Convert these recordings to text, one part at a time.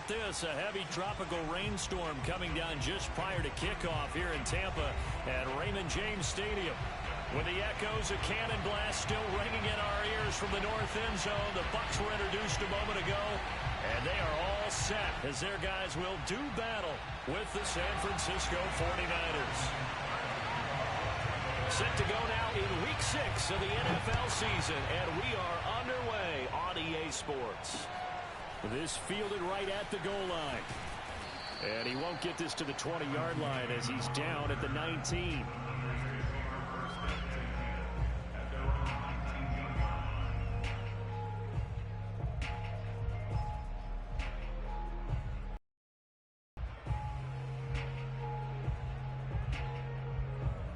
about this? A heavy tropical rainstorm coming down just prior to kickoff here in Tampa at Raymond James Stadium. With the echoes of cannon blast still ringing in our ears from the north end zone, the Bucs were introduced a moment ago, and they are all set as their guys will do battle with the San Francisco 49ers. Set to go now in Week 6 of the NFL season, and we are underway on EA Sports. This fielded right at the goal line. And he won't get this to the 20-yard line as he's down at the 19.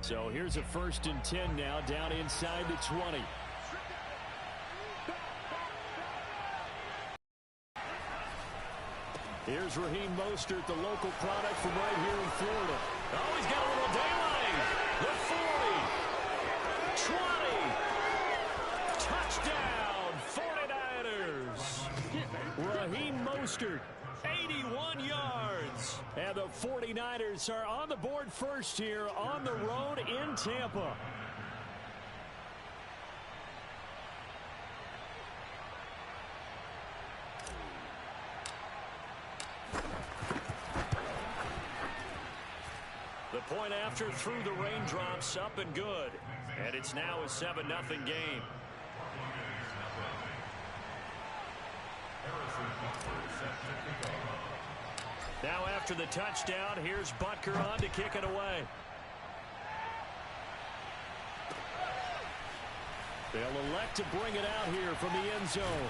So here's a 1st and 10 now, down inside the 20. Here's Raheem Mostert, the local product from right here in Florida. Oh, he's got a little daylight. The 40. 20. Touchdown, 49ers. Raheem Mostert, 81 yards. And the 49ers are on the board first here on the road in Tampa. The point after through the raindrops, up and good. And it's now a 7-0 game. Now after the touchdown, here's Butker on to kick it away. They'll elect to bring it out here from the end zone.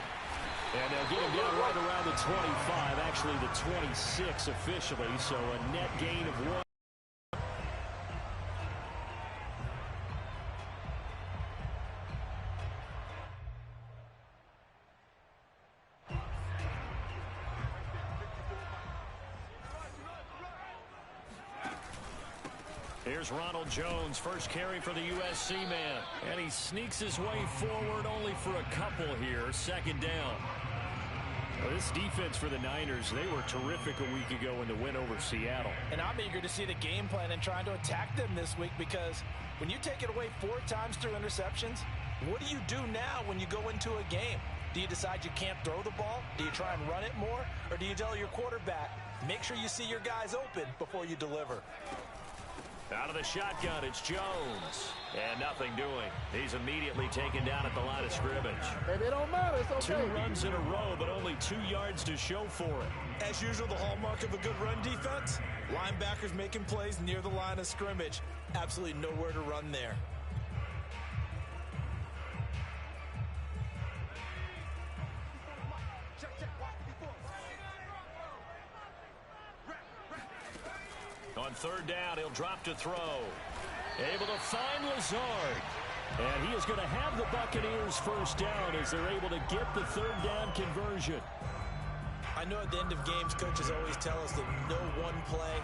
And they'll get him down right around the 25, actually the 26 officially, so a net gain of 1. Here's Ronald Jones, first carry for the USC man. And he sneaks his way forward only for a couple here. 2nd down. Well, this defense for the Niners, they were terrific a week ago in the win over Seattle. And I'm eager to see the game plan and trying to attack them this week, because when you take it away 4 times through interceptions, what do you do now when you go into a game? Do you decide you can't throw the ball? Do you try and run it more? Or do you tell your quarterback, make sure you see your guys open before you deliver? Out of the shotgun, it's Jones. And nothing doing. He's immediately taken down at the line of scrimmage. Maybe it don't matter. It's okay. 2 runs in a row, but only 2 yards to show for it. As usual, the hallmark of a good run defense, linebackers making plays near the line of scrimmage. Absolutely nowhere to run there. On 3rd down, he'll drop to throw. Able to find Lazard. And he is going to have the Buccaneers 1st down as they're able to get the 3rd down conversion. I know at the end of games, coaches always tell us that no one play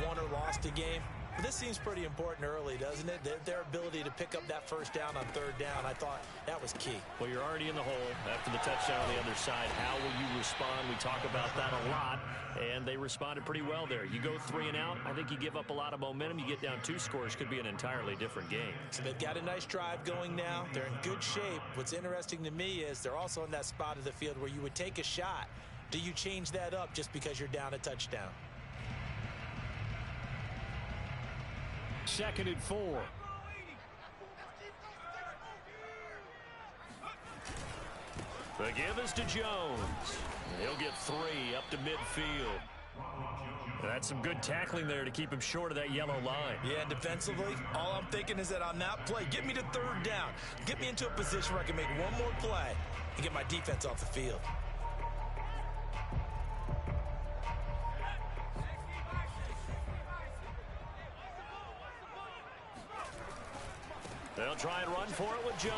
won or lost a game. But this seems pretty important early, doesn't it? Their ability to pick up that 1st down on 3rd down, I thought that was key. Well, you're already in the hole after the touchdown on the other side. How will you respond? We talk about that a lot, and they responded pretty well there. You go 3 and out, I think you give up a lot of momentum. You get down 2 scores, could be an entirely different game. So they've got a nice drive going now. They're in good shape. What's interesting to me is they're also in that spot of the field where you would take a shot. Do you change that up just because you're down a touchdown? 2nd and 4. The give is to Jones. He'll get 3 up to midfield. That's some good tackling there to keep him short of that yellow line. Yeah, and defensively, all I'm thinking is that on that play, get me to 3rd down. Get me into a position where I can make one more play and get my defense off the field. They'll try and run for it with Jones.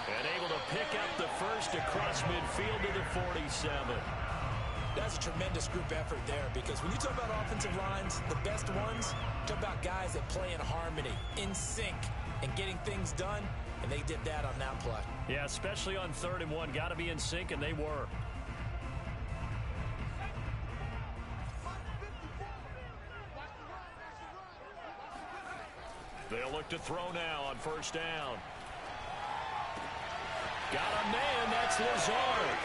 And able to pick up the 1st across midfield to the 47. That's a tremendous group effort there, because when you talk about offensive lines, the best ones, talk about guys that play in harmony, in sync, and getting things done, and they did that on that play. Yeah, especially on 3rd and 1. Got to be in sync, and they were. look to throw now on first down. Got a man, that's Lazard.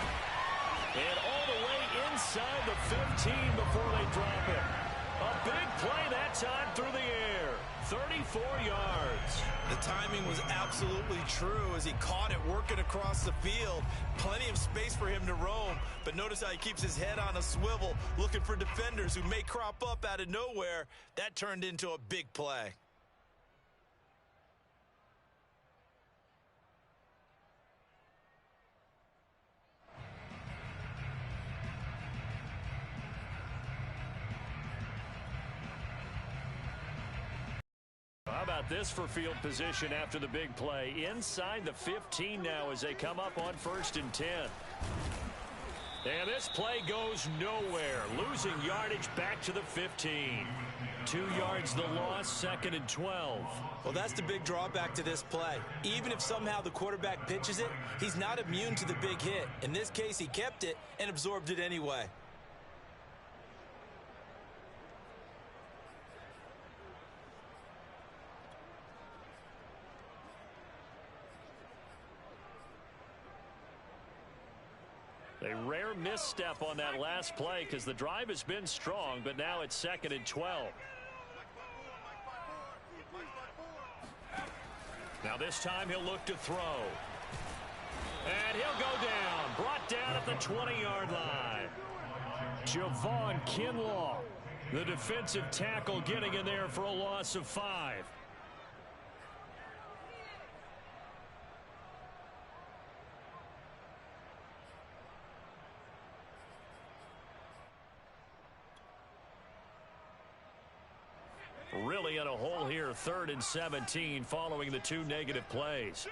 And all the way inside the 15 before they drop it. A big play that time through the air. 34 yards. The timing was absolutely true as he caught it working across the field. Plenty of space for him to roam, but notice how he keeps his head on a swivel, looking for defenders who may crop up out of nowhere. That turned into a big play. How about this for field position after the big play? Inside the 15 now as they come up on 1st and 10. And this play goes nowhere. Losing yardage back to the 15. 2 yards the loss, 2nd and 12. Well, that's the big drawback to this play. Even if somehow the quarterback pitches it, he's not immune to the big hit. In this case, he kept it and absorbed it anyway. A rare misstep on that last play because the drive has been strong, but now it's 2nd and 12. Now this time he'll look to throw. And he'll go down. Brought down at the 20-yard line. Javon Kinlaw, the defensive tackle, getting in there for a loss of 5. Really in a hole here, 3rd and 17 following the 2 negative plays.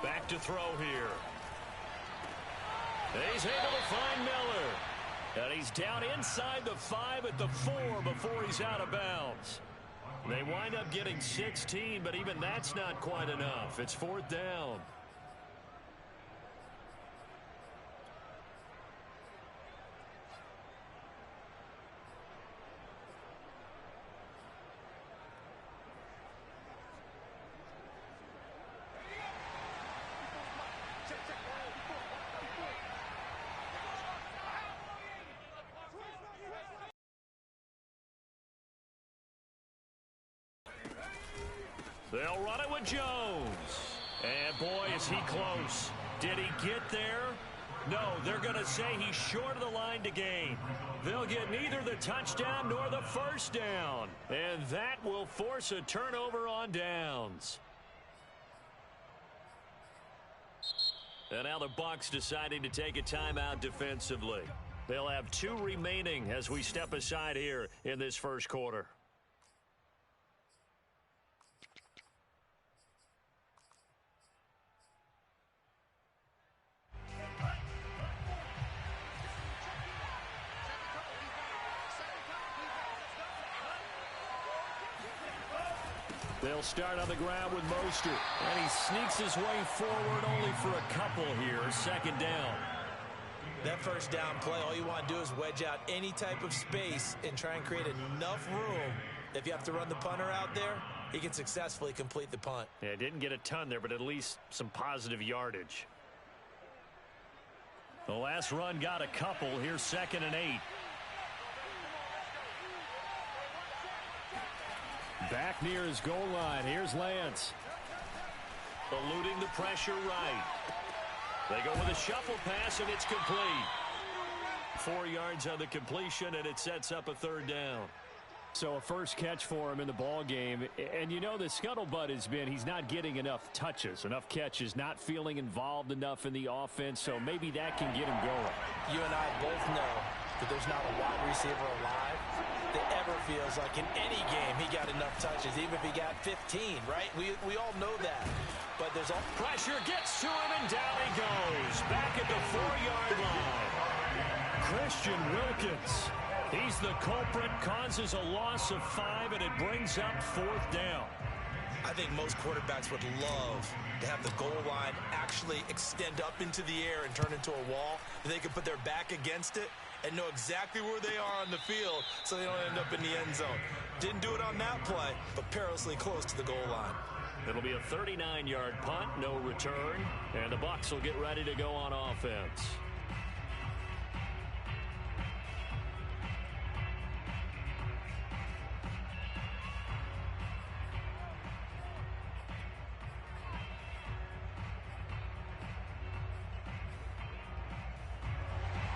Back to throw here. He's able to find Miller. And he's down inside the 5 at the 4 before he's out of bounds. They wind up getting 16, but even that's not quite enough. It's 4th down. They'll run it with Jones. And boy, is he close. Did he get there? No, they're going to say he's short of the line to gain. They'll get neither the touchdown nor the first down. And that will force a turnover on downs. And now the Bucs deciding to take a timeout defensively. They'll have 2 remaining as we step aside here in this first quarter. They'll start on the ground with Mostert. And he sneaks his way forward only for a couple here. 2nd down. That first down play, all you want to do is wedge out any type of space and try and create enough room. If you have to run the punter out there, he can successfully complete the punt. Yeah, didn't get a ton there, but at least some positive yardage. The last run got a couple. Here's 2nd and 8. Back near his goal line. Here's Lance. Eluding the pressure right. They go with a shuffle pass, and it's complete. 4 yards on the completion, and it sets up a 3rd down. So a first catch for him in the ball game. And you know the scuttlebutt has been he's not getting enough touches, enough catches, not feeling involved enough in the offense. So maybe that can get him going. You and I both know that there's not a wide receiver alive that ever feels like in any game he got enough touches, even if he got 15, right? We all know that. But there's all pressure gets to him, and down he goes. Back at the 4-yard line. Christian Wilkins. He's the culprit, causes a loss of 5, and it brings up 4th down. I think most quarterbacks would love to have the goal line actually extend up into the air and turn into a wall. They could put their back against it and know exactly where they are on the field so they don't end up in the end zone. Didn't do it on that play, but perilously close to the goal line. It'll be a 39-yard punt, no return, and the Bucs will get ready to go on offense.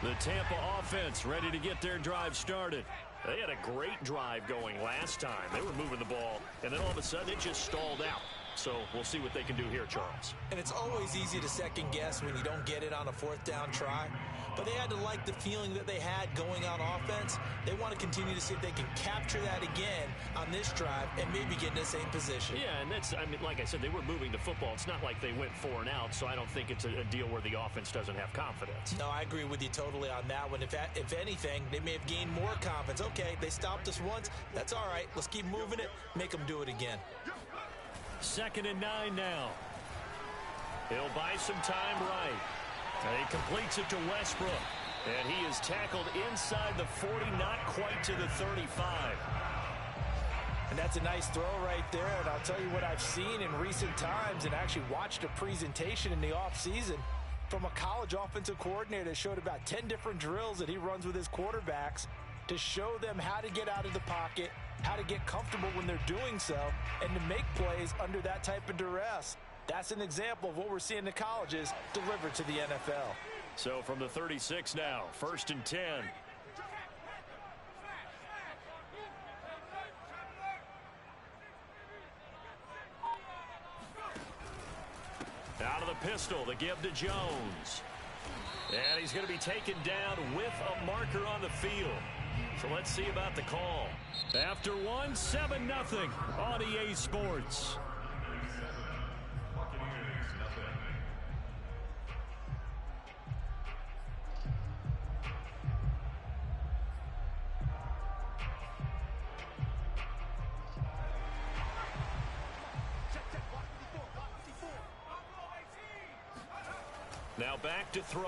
The Tampa offense ready to get their drive started. They had a great drive going last time. They were moving the ball, and then all of a sudden it just stalled out. So we'll see what they can do here, Charles. And it's always easy to second guess when you don't get it on a fourth down try. But they had to like the feeling that they had going on offense. They want to continue to see if they can capture that again on this drive and maybe get in the same position. Yeah, and that's, I mean, like I said, they were moving the football. It's not like they went 4 and out, so I don't think it's a deal where the offense doesn't have confidence. No, I agree with you totally on that one. If anything, they may have gained more confidence. Okay, they stopped us once. That's all right. Let's keep moving it. Make them do it again. 2nd and 9 now. He'll buy some time right. And he completes it to Westbrook. And he is tackled inside the 40, not quite to the 35. And that's a nice throw right there. And I'll tell you what I've seen in recent times and actually watched a presentation in the offseason from a college offensive coordinator that showed about 10 different drills that he runs with his quarterbacks to show them how to get out of the pocket, how to get comfortable when they're doing so, and to make plays under that type of duress. That's an example of what we're seeing in the colleges delivered to the NFL. So from the 36 now, 1st and 10. Out of the pistol, the give to Jones. And he's going to be taken down with a marker on the field. So let's see about the call. After one, 7-0 on EA Sports. Now back to throw.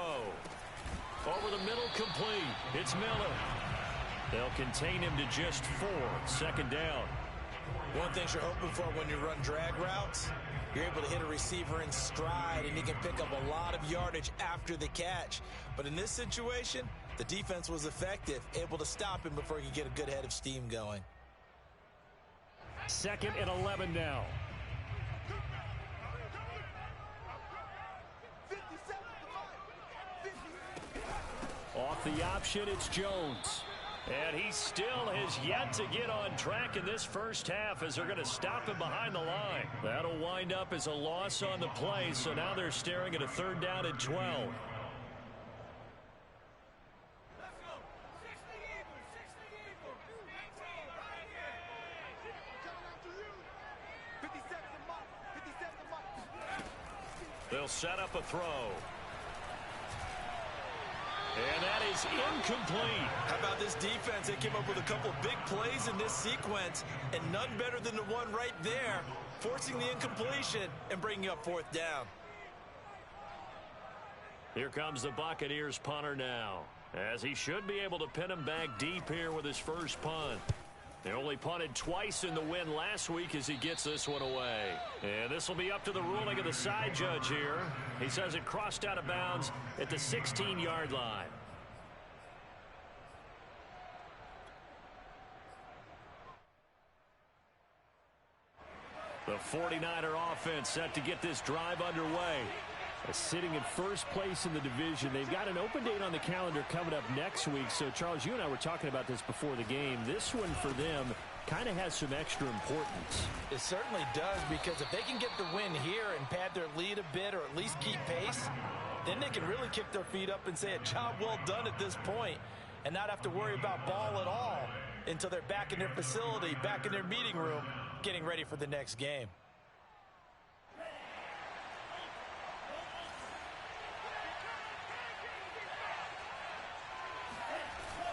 Over the middle, complete. It's Miller. They'll contain him to just 4. 2nd down. One thing you're hoping for when you run drag routes, you're able to hit a receiver in stride, and he can pick up a lot of yardage after the catch. But in this situation, the defense was effective, able to stop him before he could get a good head of steam going. 2nd and 11 now. Off the option, it's Jones. And he still has yet to get on track in this first half as they're going to stop him behind the line. That'll wind up as a loss on the play, so now they're staring at a 3rd down and 12. They'll set up a throw. And that is incomplete. How about this defense? They came up with a couple of big plays in this sequence, and none better than the one right there, forcing the incompletion and bringing up 4th down. Here comes the Buccaneers punter now, as he should be able to pin him back deep here with his first punt. They only punted twice in the win last week as he gets this one away. And this will be up to the ruling of the side judge here. He says it crossed out of bounds at the 16-yard line. The 49er offense set to get this drive underway. Sitting in first place in the division. They've got an open date on the calendar coming up next week. So, Charles, you and I were talking about this before the game. This one for them kind of has some extra importance. It certainly does, because if they can get the win here and pad their lead a bit or at least keep pace, then they can really kick their feet up and say a job well done at this point and not have to worry about ball at all until they're back in their facility, back in their meeting room, getting ready for the next game.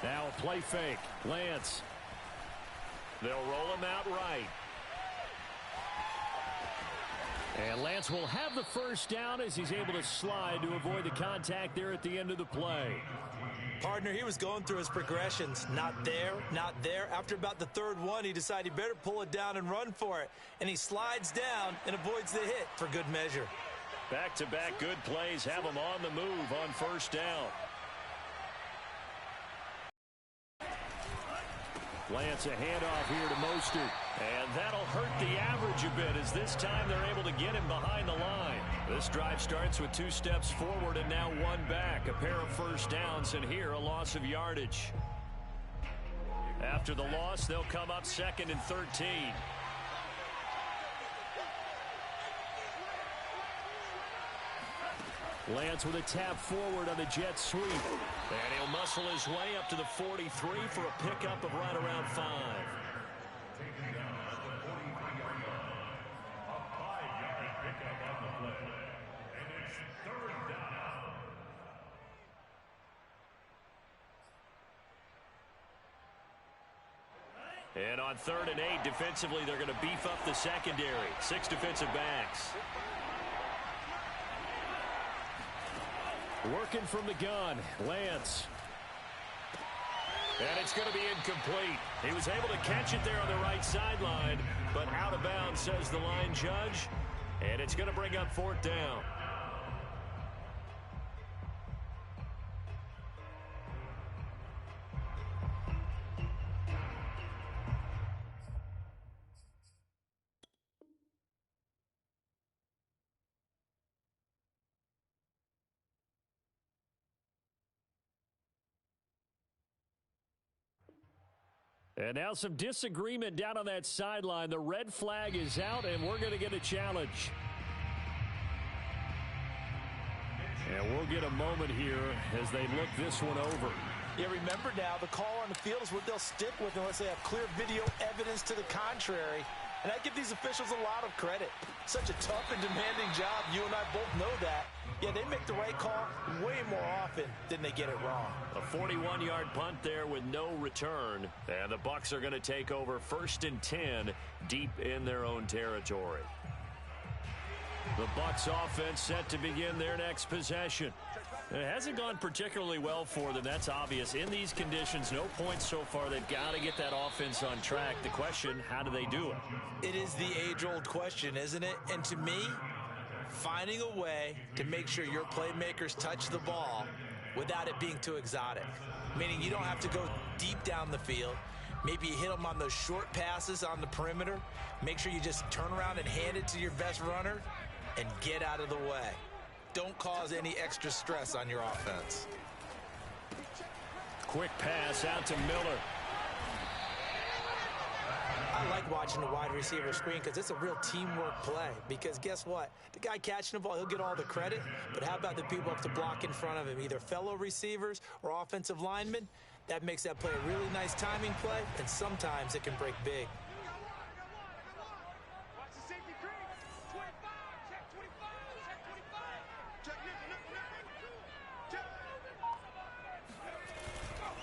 Now a play fake. Lance. They'll roll him out right. And Lance will have the first down as he's able to slide to avoid the contact there at the end of the play. Partner, he was going through his progressions. Not there, not there. After about the third one, he decided he better pull it down and run for it. And he slides down and avoids the hit for good measure. Back-to-back good plays have him on the move on first down. Lance, a handoff here to Mostert. And that'll hurt the average a bit as this time they're able to get him behind the line. This drive starts with 2 steps forward and now 1 back. A pair of first downs, and here a loss of yardage. After the loss, they'll come up 2nd and 13. Lance with a tap forward on the jet sweep. And he'll muscle his way up to the 43 for a pickup of right around 5. And on 3rd and 8, defensively, they're going to beef up the secondary. 6 defensive backs. Working from the gun, Lance. And it's going to be incomplete. He was able to catch it there on the right sideline, but out of bounds, says the line judge. And it's going to bring up 4th down. And now some disagreement down on that sideline. The red flag is out, and we're going to get a challenge. And we'll get a moment here as they look this one over. Yeah, remember now, the call on the field is what they'll stick with unless they have clear video evidence to the contrary. And I give these officials a lot of credit. Such a tough and demanding job. You and I both know that. Yeah, they make the right call way more often than they get it wrong. A 41-yard punt there with no return. And the Bucs are going to take over 1st and 10 deep in their own territory. The Bucs offense set to begin their next possession. It hasn't gone particularly well for them. That's obvious. In these conditions, no points so far. They've got to get that offense on track. The question, how do they do it? It is the age-old question, isn't it? And to me, finding a way to make sure your playmakers touch the ball without it being too exotic. Meaning you don't have to go deep down the field. Maybe you hit them on those short passes on the perimeter. Make sure you just turn around and hand it to your best runner and get out of the way. Don't cause any extra stress on your offense. Quick pass out to Miller. I like watching the wide receiver screen because it's a real teamwork play. Because guess what? The guy catching the ball, he'll get all the credit. But how about the people up to block in front of him, either fellow receivers or offensive linemen? That makes that play a really nice timing play, and sometimes it can break big.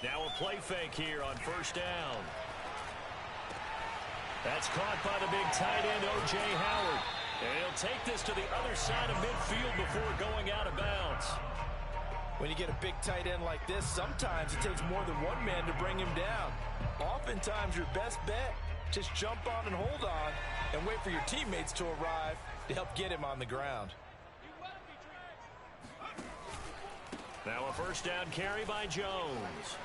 Now a play fake here on 1st down. That's caught by the big tight end, O.J. Howard. And he'll take this to the other side of midfield before going out of bounds. When you get a big tight end like this, sometimes it takes more than one man to bring him down. Oftentimes, your best bet, just jump on and hold on and wait for your teammates to arrive to help get him on the ground. Now a 1st down carry by Jones.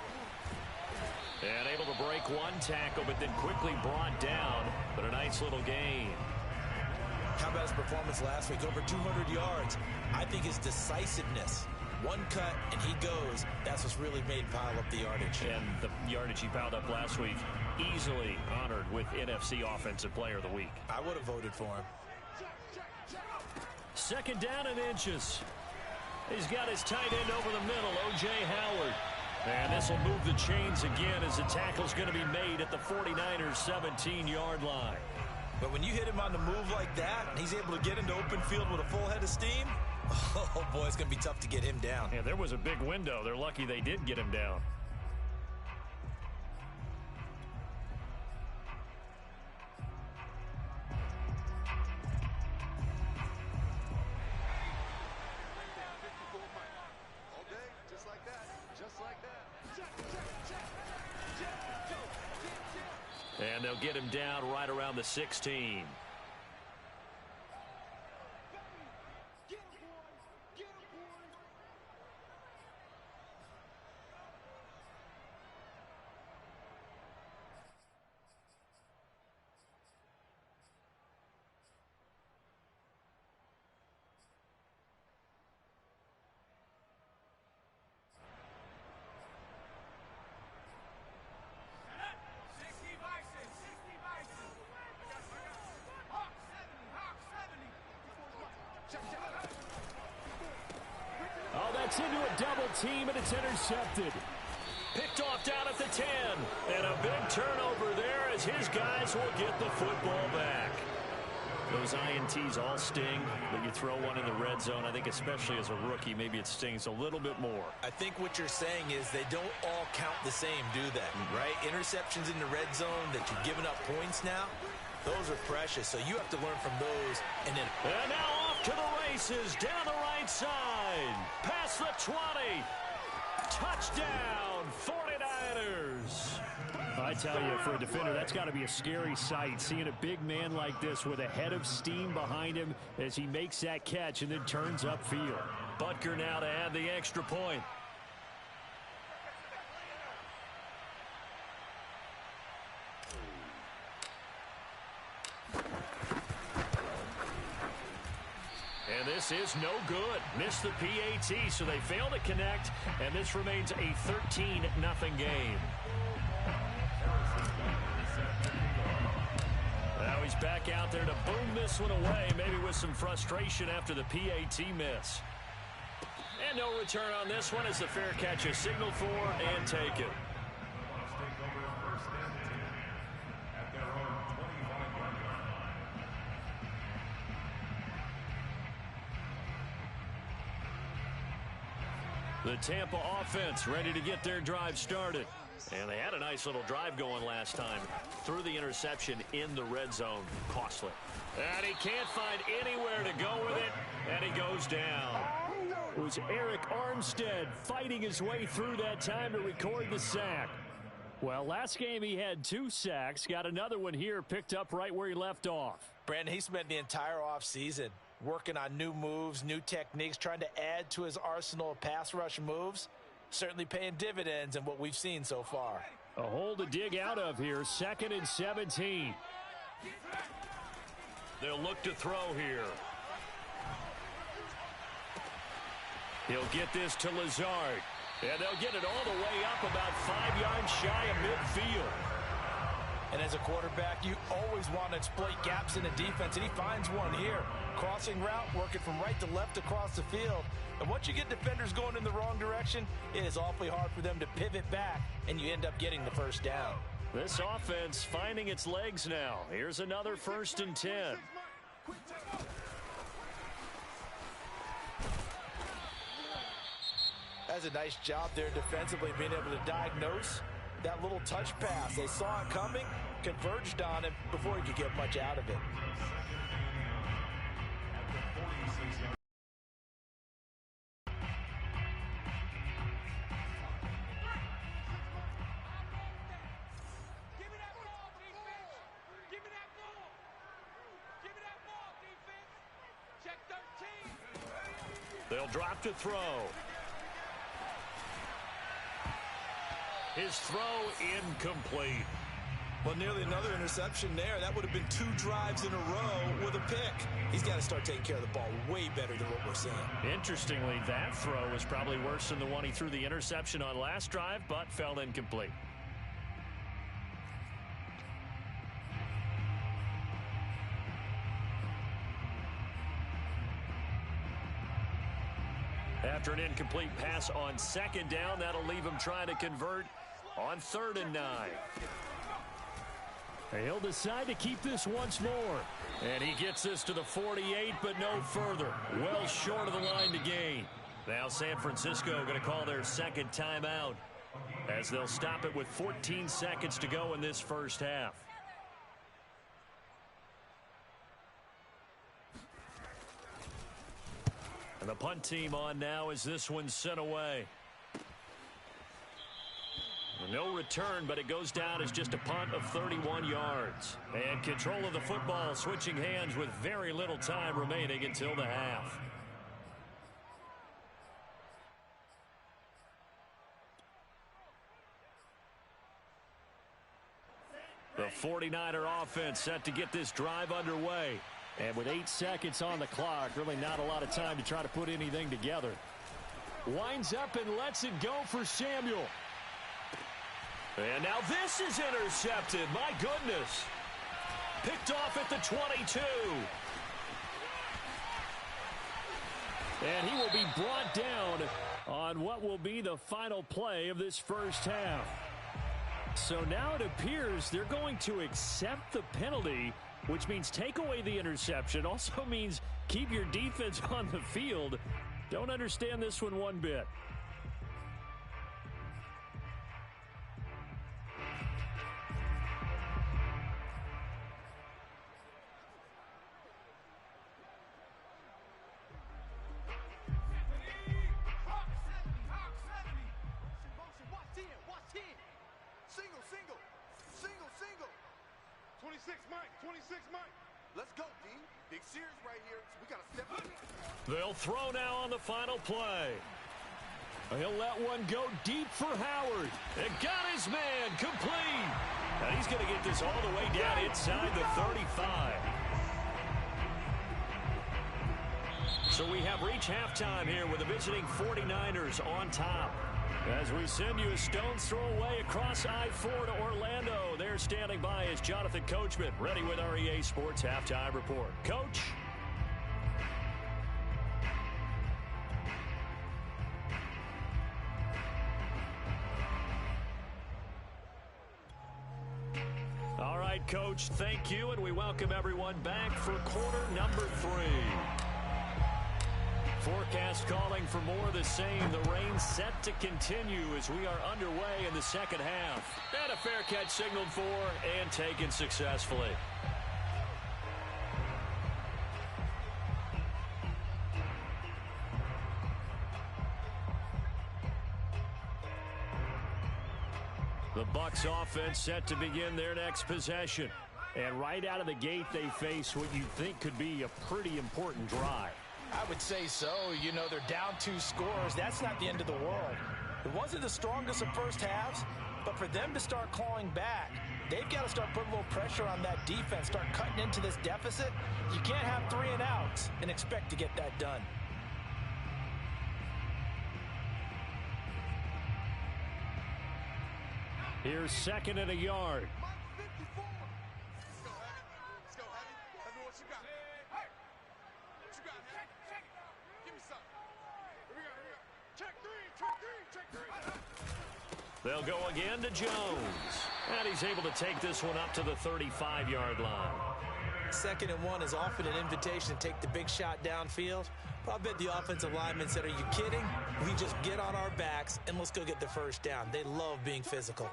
And able to break one tackle, but then quickly brought down. But a nice little gain. How about his performance last week? Over 200 yards. I think his decisiveness. One cut, and he goes. That's what's really made him pile up the yardage. And the yardage he piled up last week, easily honored with NFC Offensive Player of the Week. I would have voted for him. 2nd down and inches. He's got his tight end over the middle, O.J. Howard. And this will move the chains again as the tackle's going to be made at the 49ers' 17-yard line. But when you hit him on the move like that, and he's able to get into open field with a full head of steam, oh, boy, it's going to be tough to get him down. Yeah, there was a big window. They're lucky they did get him down. And they'll get him down right around the 16. Oh, that's into a double team, and it's intercepted. Picked off down at the 10. And a big turnover there as his guys will get the football back. Those INTs all sting, but you throw one in the red zone, I think especially as a rookie, maybe it stings a little bit more. I think what you're saying is they don't all count the same, do they? Right? Interceptions in the red zone that you're giving up points now, those are precious, so you have to learn from those. And now off to the races, down the right side, past the 20. Touchdown, 49ers. I tell you, for a defender, that's got to be a scary sight, seeing a big man like this with a head of steam behind him as he makes that catch and then turns upfield. Butker now to add the extra point. And this is no good. Missed the PAT, so they fail to connect, and this remains a 13-0 game. Now he's back out there to boom this one away, maybe with some frustration after the PAT miss. And no return on this one as the fair catch is signaled for and taken. The Tampa offense ready to get their drive started. And they had a nice little drive going last time. Threw the interception in the red zone. Costly. And he can't find anywhere to go with it. And he goes down. It was Eric Armstead fighting his way through that time to record the sack. Well, last game he had 2 sacks. Got another one here picked up right where he left off. Brandon, he spent the entire offseason working on new moves, new techniques, trying to add to his arsenal of pass rush moves. Certainly paying dividends in what we've seen so far. A hole to dig out of here. 2nd and 17. They'll look to throw here. He'll get this to Lazard. And they'll get it all the way up about 5 yards shy of midfield. And as a quarterback, you always want to exploit gaps in the defense, and he finds one here. Crossing route, working from right to left across the field. And once you get defenders going in the wrong direction, it is awfully hard for them to pivot back, and you end up getting the first down. This offense finding its legs now. Here's another 1st and 10. That's a nice job there defensively, being able to diagnose that little touch pass. They saw it coming, converged on it before he could get much out of it. They'll drop to throw. His throw incomplete. Well, nearly another interception there. That would have been 2 drives in a row with a pick. He's got to start taking care of the ball way better than what we're seeing. Interestingly, that throw was probably worse than the one he threw the interception on last drive, but fell incomplete. After an incomplete pass on 2nd down, that'll leave him trying to convert on 3rd and 9. He'll decide to keep this once more. And he gets this to the 48, but no further. Well short of the line to gain. Now San Francisco going to call their 2nd timeout as they'll stop it with 14 seconds to go in this first half. And the punt team on now as this one's sent away. And No return, but it goes down as just a punt of 31 yards. And control of the football switching hands with very little time remaining until the half. The 49er offense set to get this drive underway. And with 8 seconds on the clock, really not a lot of time to try to put anything together. Winds up and lets it go for Samuel. And now this is intercepted. My goodness. Picked off at the 22. And he will be brought down on what will be the final play of this first half. So now it appears they're going to accept the penalty, which means take away the interception. Also means keep your defense on the field. Don't understand this one bit. Let's go, D. Big series right here. We got to step up. They'll throw now on the final play. He'll let one go deep for Howard. And got his man complete. And he's going to get this all the way down inside the 35. So we have reached halftime here with the visiting 49ers on top. As we send you a stone's throw away across I-4 to Orlando. There standing by is Jonathan Coachman, ready with our EA Sports Halftime Report. Coach? All right, Coach, thank you, and we welcome everyone back for quarter number 3. Forecast calling for more of the same. The rain set to continue as we are underway in the second half. And a fair catch signaled for and taken successfully. The Bucs offense set to begin their next possession. And right out of the gate, they face what you think could be a pretty important drive. I would say so. You know, they're down 2 scores. That's not the end of the world. It wasn't the strongest of first halves, but for them to start clawing back, they've got to start putting a little pressure on that defense, start cutting into this deficit. You can't have 3 and outs and expect to get that done. Here's second and a yard. They'll go again to Jones. And he's able to take this one up to the 35-yard line. 2nd and 1 is often an invitation to take the big shot downfield. But I bet the offensive lineman said, are you kidding? We just get on our backs and let's go get the first down. They love being physical.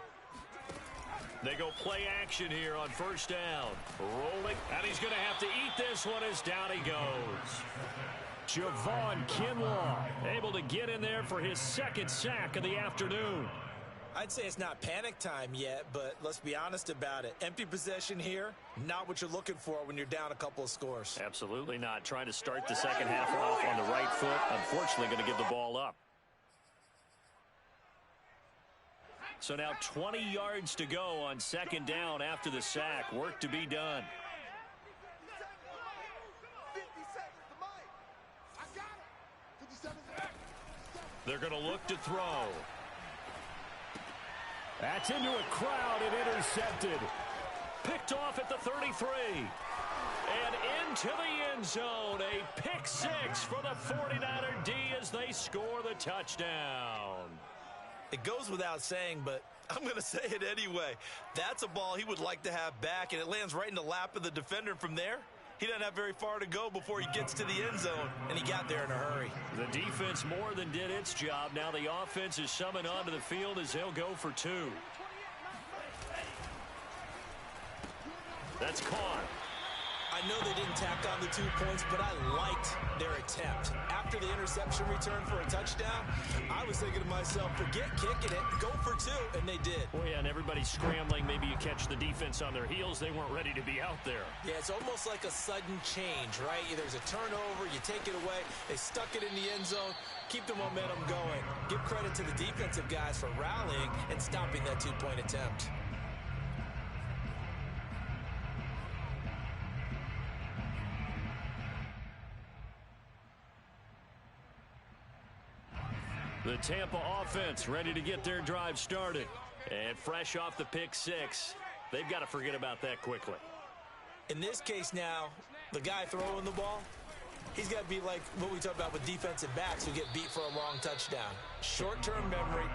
They go play action here on first down. Rolling, and he's going to have to eat this one as down he goes. Javon Kinlaw able to get in there for his 2nd sack of the afternoon. I'd say it's not panic time yet, but let's be honest about it. Empty possession here, not what you're looking for when you're down a couple of scores. Absolutely not. Trying to start the second half off on the right foot. Unfortunately, going to give the ball up. So now 20 yards to go on 2nd down after the sack. Work to be done. They're going to look to throw. That's into a crowd and intercepted. Picked off at the 33. And into the end zone. A pick 6 for the 49er D as they score the touchdown. It goes without saying, but I'm going to say it anyway. That's a ball he would like to have back, and it lands right in the lap of the defender from there. He doesn't have very far to go before he gets to the end zone, and he got there in a hurry. The defense more than did its job. Now the offense is summoned onto the field as they'll go for 2. That's caught. I know they didn't tack on the 2 points, but I liked their attempt. After the interception return for a touchdown, I was thinking to myself, forget kicking it, go for 2, and they did. Well, yeah, and everybody's scrambling. Maybe you catch the defense on their heels. They weren't ready to be out there. Yeah, it's almost like a sudden change, right? There's a turnover, you take it away, they stuck it in the end zone, keep the momentum going. Give credit to the defensive guys for rallying and stopping that 2-point attempt. The Tampa offense ready to get their drive started. And fresh off the pick 6, they've got to forget about that quickly. In this case now, the guy throwing the ball, he's got to be like what we talk about with defensive backs who get beat for a long touchdown. Short-term memory,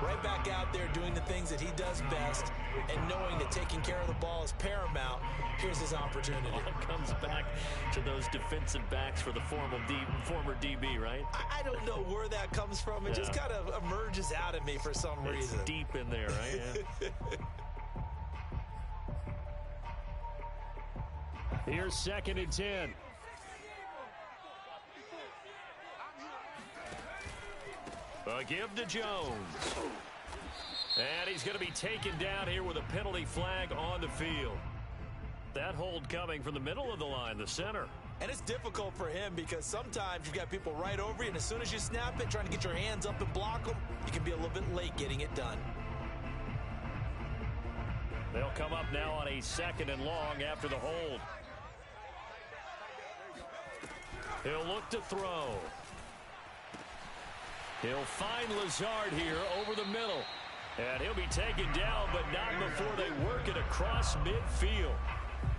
right back out there doing the things that he does best, and knowing that taking care of the ball is paramount. Here's his opportunity. All comes back to those defensive backs for the former DB, right? I don't know where that comes from. It just kind of emerges out of me for some reason. It's deep in there, right? Yeah. Here's 2nd and 10. A give to Jones. And he's going to be taken down here with a penalty flag on the field. That hold coming from the middle of the line, the center. And it's difficult for him because sometimes you've got people right over you, and as soon as you snap it, trying to get your hands up and block them, you can be a little bit late getting it done. They'll come up now on a 2nd and long after the hold. He'll look to throw. He'll find Lazard here over the middle. And he'll be taken down, but not before they work it across midfield.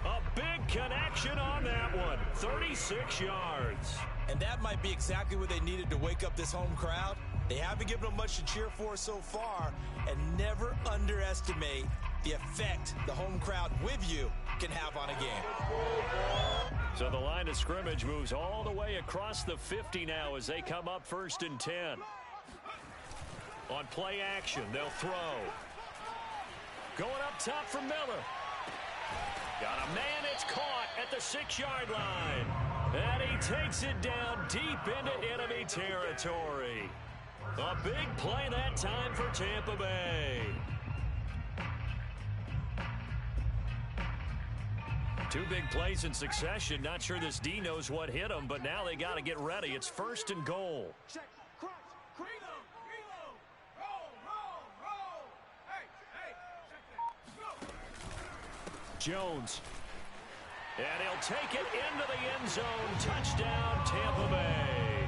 A big connection on that one. 36 yards. And that might be exactly what they needed to wake up this home crowd. They haven't given them much to cheer for so far. And never underestimate the effect the home crowd with you can have on a game. So the line of scrimmage moves all the way across the 50 now as they come up 1st and 10. On play action, they'll throw. Going up top for Miller. Got a man, it's caught at the 6-yard line. And he takes it down deep into enemy territory. A big play that time for Tampa Bay. 2 big plays in succession. Not sure this D knows what hit him, but now they got to get ready. It's 1st and goal. Check, cross, reload, roll. Hey, check that. Go. Jones. And he'll take it into the end zone. Touchdown, Tampa Bay.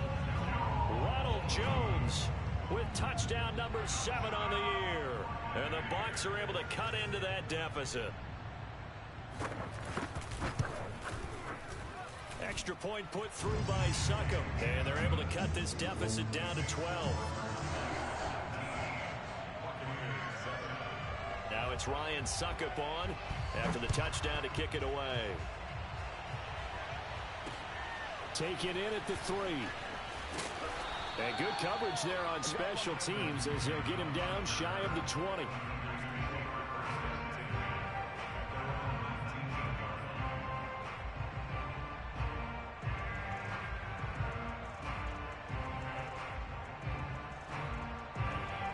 Ronald Jones with touchdown number 7 on the year. And the Bucs are able to cut into that deficit. Extra point put through by Succop. And they're able to cut this deficit down to 12. Now it's Ryan Succop on after the touchdown to kick it away. Take it in at the 3. And good coverage there on special teams as he'll get him down shy of the 20.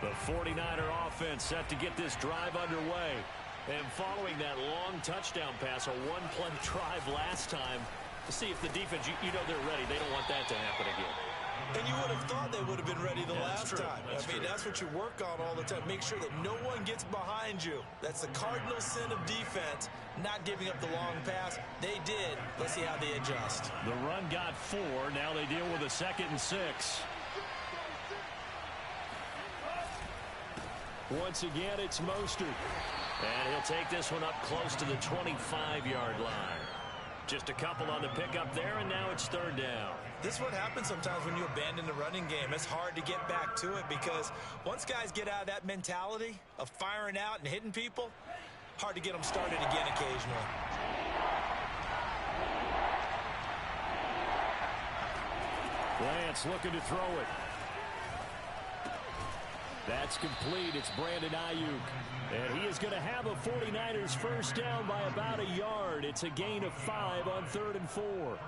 The 49er offense set to get this drive underway. And following that long touchdown pass, a 1-play drive last time, to see if the defense, you know they're ready. They don't want that to happen again. And you would have thought they would have been ready the last time. That's what you work on all the time. Make sure that no one gets behind you. That's the cardinal sin of defense, not giving up the long pass. They did. Let's see how they adjust. The run got 4. Now they deal with a 2nd and 6. Once again, it's Mostert. And he'll take this one up close to the 25-yard line. Just a couple on the pickup there, and now it's 3rd down. This is what happens sometimes when you abandon the running game. It's hard to get back to it because once guys get out of that mentality of firing out and hitting people, hard to get them started again occasionally. Lance looking to throw it. That's complete. It's Brandon Ayuk. And he is going to have a 49ers first down by about a yard. It's a gain of 5 on 3rd and 4.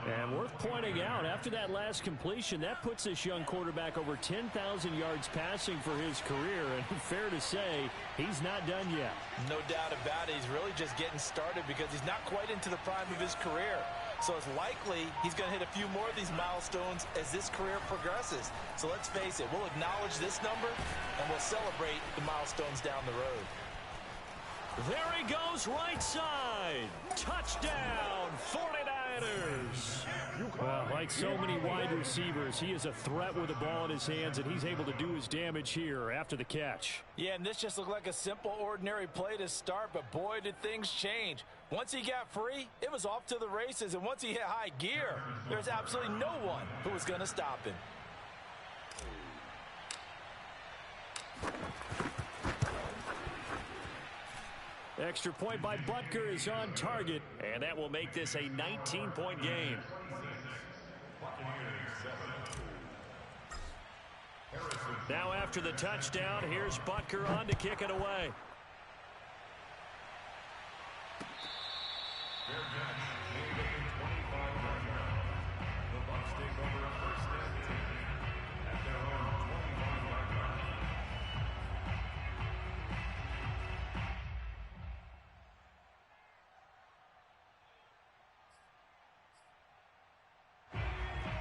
And worth pointing out, after that last completion, that puts this young quarterback over 10,000 yards passing for his career. And fair to say, he's not done yet. No doubt about it. He's really just getting started because he's not quite into the prime of his career. So it's likely he's going to hit a few more of these milestones as this career progresses. So let's face it, we'll acknowledge this number and we'll celebrate the milestones down the road. There he goes, right side. Touchdown, 49ers. Well, like so many wide receivers, he is a threat with the ball in his hands, and he's able to do his damage here after the catch. Yeah, and this just looked like a simple, ordinary play to start, but boy, did things change. Once he got free, it was off to the races, and once he hit high gear, there's absolutely no one who was going to stop him. Extra point by Butker is on target, and that will make this a 19-point game. Now after the touchdown, here's Butker on to kick it away.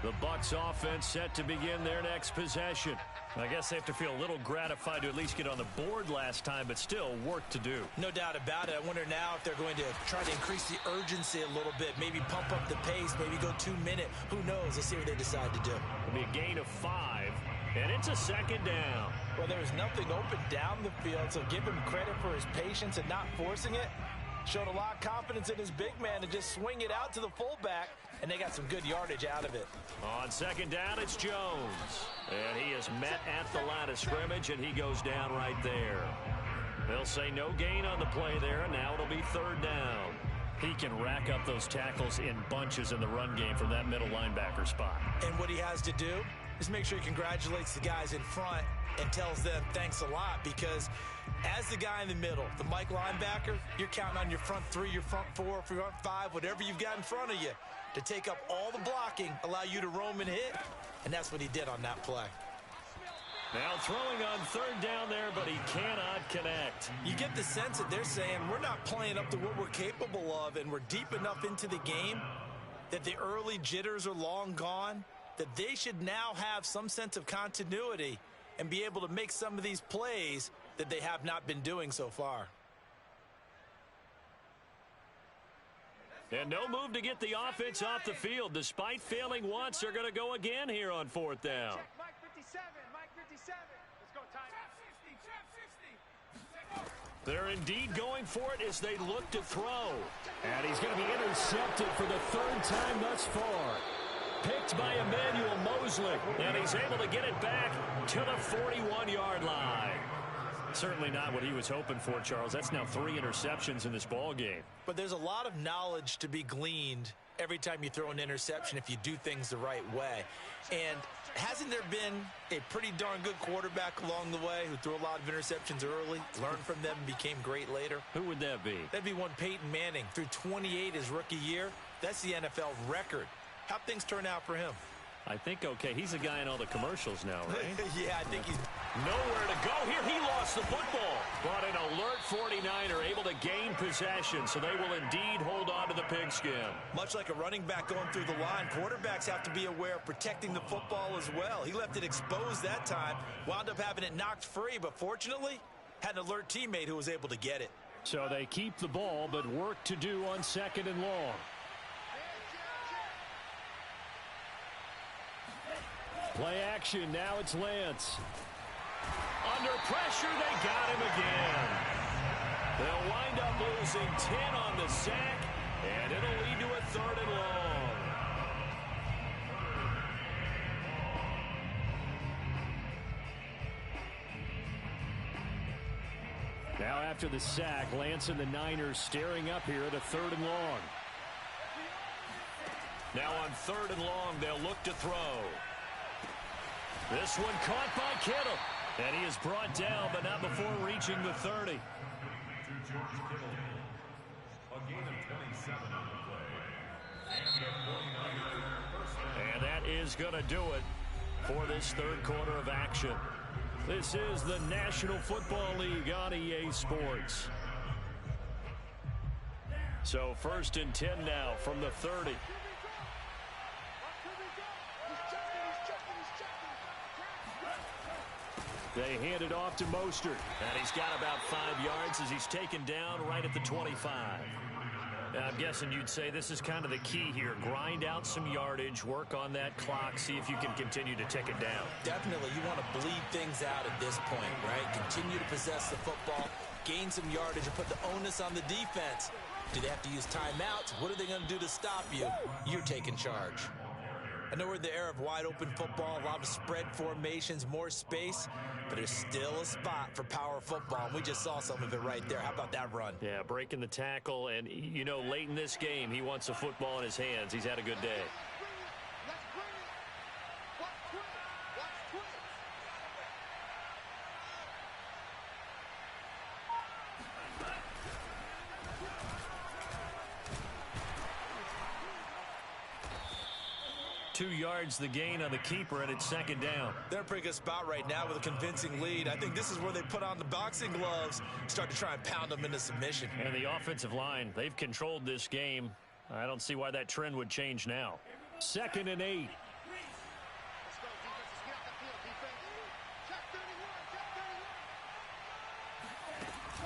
The Bucs offense set to begin their next possession. I guess they have to feel a little gratified to at least get on the board last time, but still work to do. No doubt about it. I wonder now if they're going to try to increase the urgency a little bit, maybe pump up the pace, maybe go 2-minute. Who knows? Let's see what they decide to do. It'll be a gain of 5, and it's a second down. Well, there was nothing open down the field, so give him credit for his patience and not forcing it. Showed a lot of confidence in his big man to just swing it out to the fullback, and they got some good yardage out of it. On second down, it's Jones. And he is met at the line of scrimmage, and he goes down right there. They'll say no gain on the play there, and now it'll be 3rd down. He can rack up those tackles in bunches in the run game from that middle linebacker spot. And what he has to do is make sure he congratulates the guys in front and tells them thanks a lot, because as the guy in the middle, the Mike linebacker, you're counting on your front 3, your front 4, front 5, whatever you've got in front of you to take up all the blocking, allow you to roam and hit, and that's what he did on that play. Now throwing on 3rd down there, but he cannot connect. You get the sense that they're saying we're not playing up to what we're capable of, and we're deep enough into the game that the early jitters are long gone, that they should now have some sense of continuity and be able to make some of these plays that they have not been doing so far. And no move to get the offense off the field. Despite failing once, they're going to go again here on 4th down. Check, Mike 57, Mike 57. Let's go, time. Check 60, check 60. They're indeed going for it as they look to throw. And he's going to be intercepted for the 3rd time thus far. Picked by Emmanuel Mosley, and he's able to get it back to the 41-yard line. Certainly not what he was hoping for, Charles. That's now 3 interceptions in this ball game. But there's a lot of knowledge to be gleaned every time you throw an interception if you do things the right way. And hasn't there been a pretty darn good quarterback along the way who threw a lot of interceptions early, learned from them, and became great later? Who would that be? That'd be one Peyton Manning. Threw 28 his rookie year. That's the NFL record. How'd things turn out for him? I think okay. He's a guy in all the commercials now, right? Yeah, I think he's nowhere to go here. He lost the football. But an alert 49er able to gain possession, so they will indeed hold on to the pigskin. much like a running back going through the line. Quarterbacks have to be aware of protecting the football as well. He left it exposed that time, wound up having it knocked free, but fortunately had an alert teammate who was able to get it. So they keep the ball, but work to do on 2nd and long. Play action, now it's Lance. Under pressure, they got him again. They'll wind up losing 10 on the sack, and it'll lead to a 3rd and long. Now after the sack, Lance and the Niners staring up here at a 3rd and long. Now on 3rd and long, they'll look to throw. This one caught by Kittle. And he is brought down, but not before reaching the 30. And that is going to do it for this third quarter of action. This is the National Football League on EA Sports. So 1st and 10 now from the 30. They hand it off to Mostert. And he's got about 5 yards as he's taken down right at the 25. I'm guessing you'd say this is kind of the key here. Grind out some yardage, work on that clock, see if you can continue to tick it down. Definitely. You want to bleed things out at this point, right? Continue to possess the football, gain some yardage, and put the onus on the defense. Do they have to use timeouts? What are they going to do to stop you? You're taking charge. I know we're in the era of wide-open football, a lot of spread formations, more space, but there's still a spot for power football, and we just saw some of it right there. How about that run? Yeah, breaking the tackle, and, you know, late in this game, he wants a football in his hands. He's had a good day. Two yards the gain on the keeper, and it's 2nd down. They're in a pretty good spot right now with a convincing lead. I think this is where they put on the boxing gloves, start to try and pound them into submission. And the offensive line, they've controlled this game. I don't see why that trend would change now. 2nd and 8.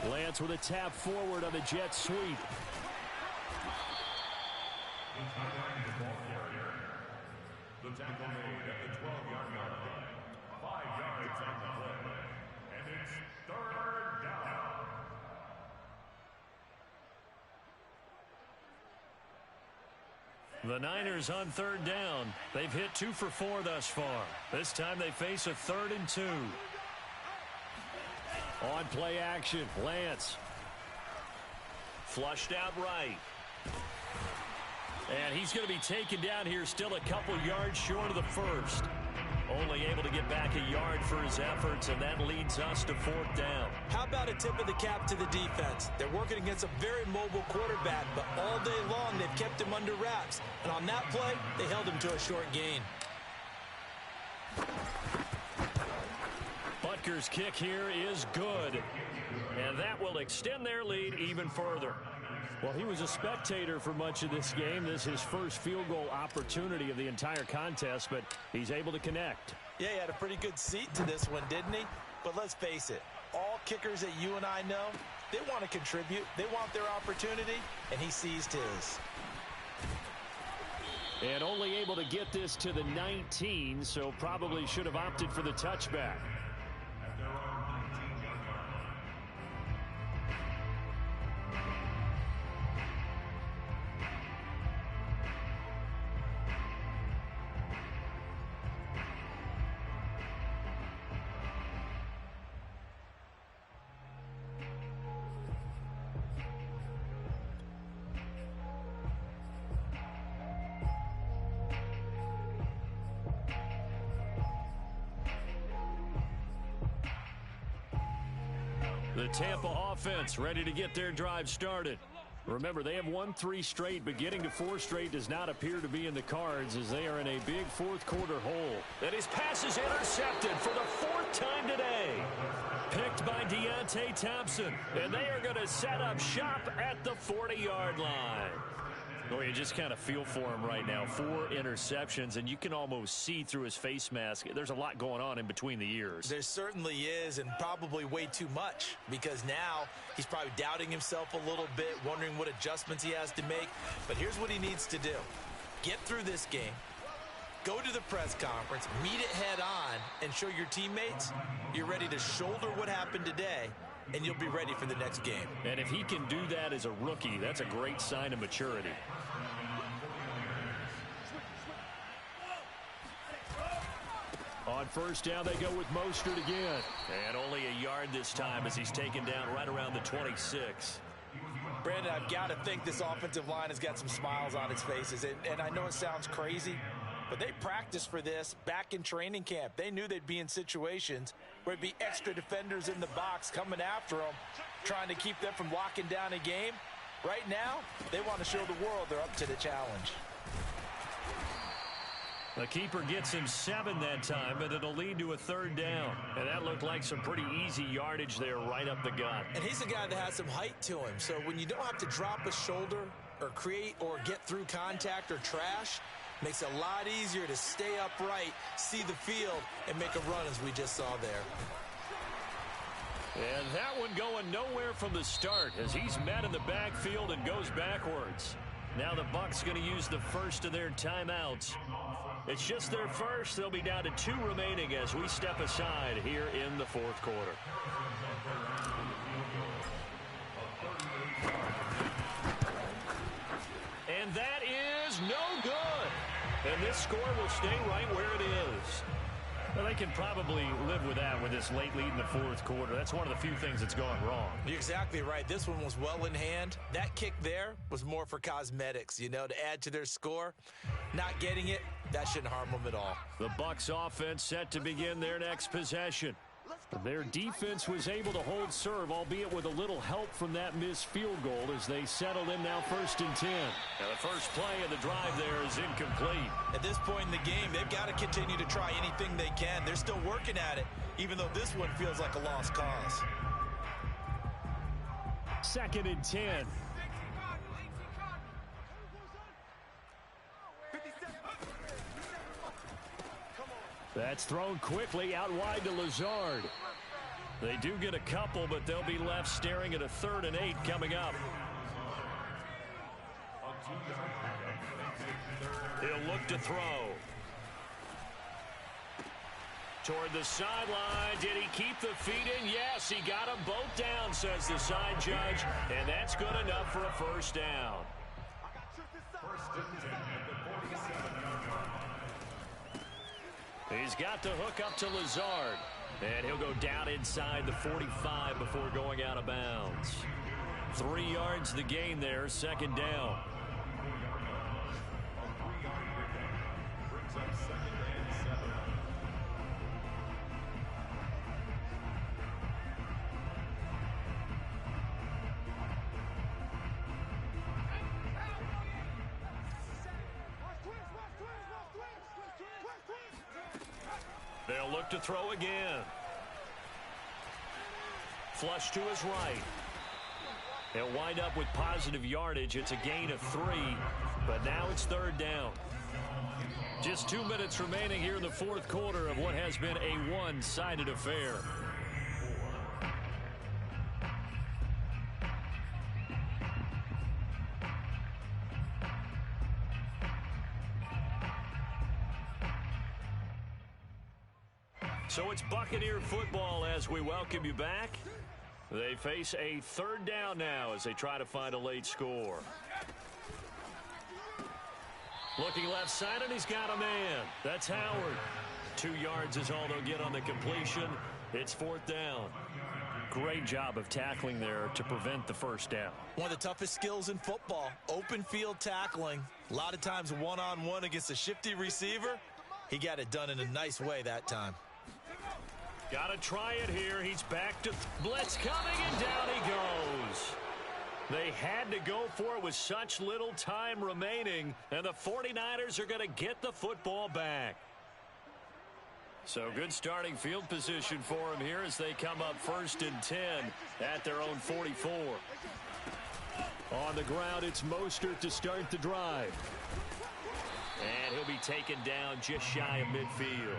Lance with a tap forward on the jet sweep. The tackle made at the 12-yard line. 5 yards on the play. And it's 3rd down. The Niners on 3rd down. They've hit 2 for 4 thus far. This time they face a 3rd and 2. On play action, Lance. Flushed out right. And he's going to be taken down here, still a couple yards short of the first. Only able to get back a yard for his efforts, and that leads us to 4th down. How about a tip of the cap to the defense? They're working against a very mobile quarterback, but all day long they've kept him under wraps. And on that play, they held him to a short gain. Butker's kick here is good, and that will extend their lead even further. Well, he was a spectator for much of this game. This is his first field goal opportunity of the entire contest, but he's able to connect. Yeah, he had a pretty good seat to this one, didn't he? But let's face it, all kickers that you and I know, they want to contribute. They want their opportunity, and he seized his. And only able to get this to the 19, so probably should have opted for the touchback. The Tampa offense ready to get their drive started. Remember, they have won 3 straight, but getting to 4 straight does not appear to be in the cards as they are in a big fourth quarter hole. And his pass is intercepted for the 4th time today. Picked by Deontay Thompson. And they are going to set up shop at the 40-yard line. Well, you just kind of feel for him right now. 4 interceptions, and you can almost see through his face mask. There's a lot going on in between the ears. There certainly is, and probably way too much, because now he's probably doubting himself a little bit, wondering what adjustments he has to make. But here's what he needs to do. Get through this game. Go to the press conference, meet it head on, and show your teammates you're ready to shoulder what happened today, and you'll be ready for the next game. And if he can do that as a rookie, that's a great sign of maturity. On 1st down, they go with Mostert again. And only a yard this time as he's taken down right around the 26. Brandon, I've got to think this offensive line has got some smiles on its faces. And I know it sounds crazy, But they practiced for this back in training camp. They knew they'd be in situations where it'd be extra defenders in the box coming after them, trying to keep them from locking down a game. Right now, they want to show the world they're up to the challenge. The keeper gets him 7 that time, but it'll lead to a 3rd down. And that looked like some pretty easy yardage there right up the gut. And he's a guy that has some height to him. So when you don't have to drop a shoulder or create or get through contact or trash, makes it a lot easier to stay upright, see the field, and make a run as we just saw there. And that one going nowhere from the start as he's met in the backfield and goes backwards. Now the Bucs going to use the first of their timeouts. It's just their first. They'll be down to 2 remaining as we step aside here in the 4th quarter. And that is no good. And this score will stay right where it is. Well, they can probably live with that with this late lead in the 4th quarter. That's one of the few things that's gone wrong. You're exactly right. This one was well in hand. That kick there was more for cosmetics, you know, to add to their score. Not getting it, that shouldn't harm them at all. The Bucs offense set to begin their next possession. Their defense was able to hold serve, albeit with a little help from that missed field goal as they settled in now 1st and 10. Now the first play of the drive there is incomplete. At this point in the game, they've got to continue to try anything they can. They're still working at it, even though this one feels like a lost cause. 2nd and 10. That's thrown quickly out wide to Lazard. They do get a couple, but they'll be left staring at a 3rd and 8 coming up. He'll look to throw. Toward the sideline. Did he keep the feet in? Yes, he got them both down, says the side judge. And that's good enough for a 1st down. He's got the hook up to Lazard. And he'll go down inside the 45 before going out of bounds. 3 yards the gain there, 2nd down. They'll look to throw again. Flush to his right. He'll wind up with positive yardage. It's a gain of 3, but now it's 3rd down. Just 2 minutes remaining here in the 4th quarter of what has been a one-sided affair. So it's Buccaneer football as we welcome you back. They face a 3rd down now as they try to find a late score. Looking left side, and he's got a man. That's Howard. 2 yards is all they'll get on the completion. It's 4th down. Great job of tackling there to prevent the 1st down. One of the toughest skills in football, open field tackling. A lot of times one-on-one against a shifty receiver. He got it done in a nice way that time. Got to try it here. He's back to blitz coming, and down he goes. They had to go for it with such little time remaining, and the 49ers are going to get the football back. So good starting field position for him here as they come up 1st and 10 at their own 44. On the ground, it's Mostert to start the drive. And he'll be taken down just shy of midfield.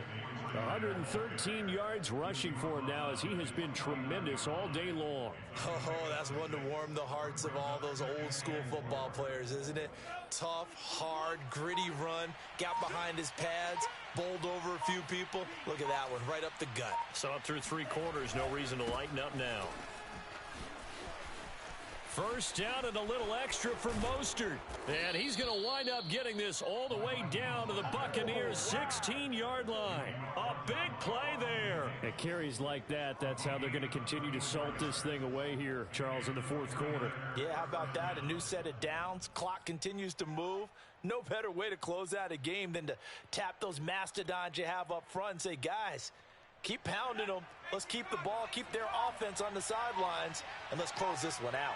113 yards rushing for him now as he has been tremendous all day long. Oh, that's one to warm the hearts of all those old school football players, isn't it? Tough, hard, gritty run, got behind his pads, bowled over a few people. Look at that one, right up the gut. So up through 3 quarters, no reason to lighten up now. First down and a little extra for Mostert. And he's going to wind up getting this all the way down to the Buccaneers' 16-yard line. A big play there. At carries like that, that's how they're going to continue to salt this thing away here, Charles, in the fourth quarter. Yeah, how about that? A new set of downs. Clock continues to move. No better way to close out a game than to tap those mastodons you have up front and say, guys, keep pounding them. Let's keep the ball, keep their offense on the sidelines, and let's close this one out.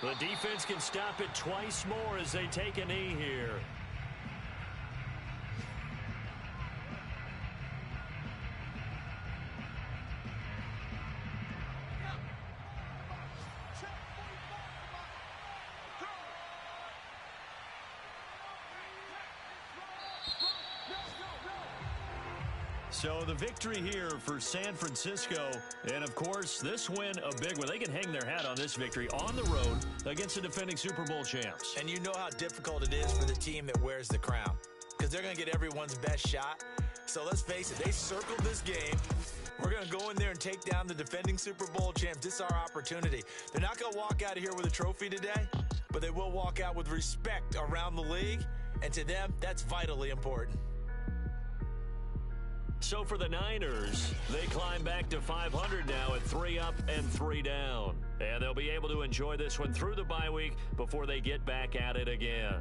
The defense can stop it twice more as they take a knee here. So the victory here for San Francisco, and of course this win a big one. They can hang their hat on this victory on the road against the defending Super Bowl champs. And you know how difficult it is for the team that wears the crown, because they're going to get everyone's best shot. So let's face it, they circled this game. We're going to go in there and take down the defending Super Bowl champs. This is our opportunity. They're not going to walk out of here with a trophy today, but they will walk out with respect around the league, and to them, that's vitally important. So for the Niners, they climb back to 500 now at 3 up and 3 down. And they'll be able to enjoy this one through the bye week before they get back at it again.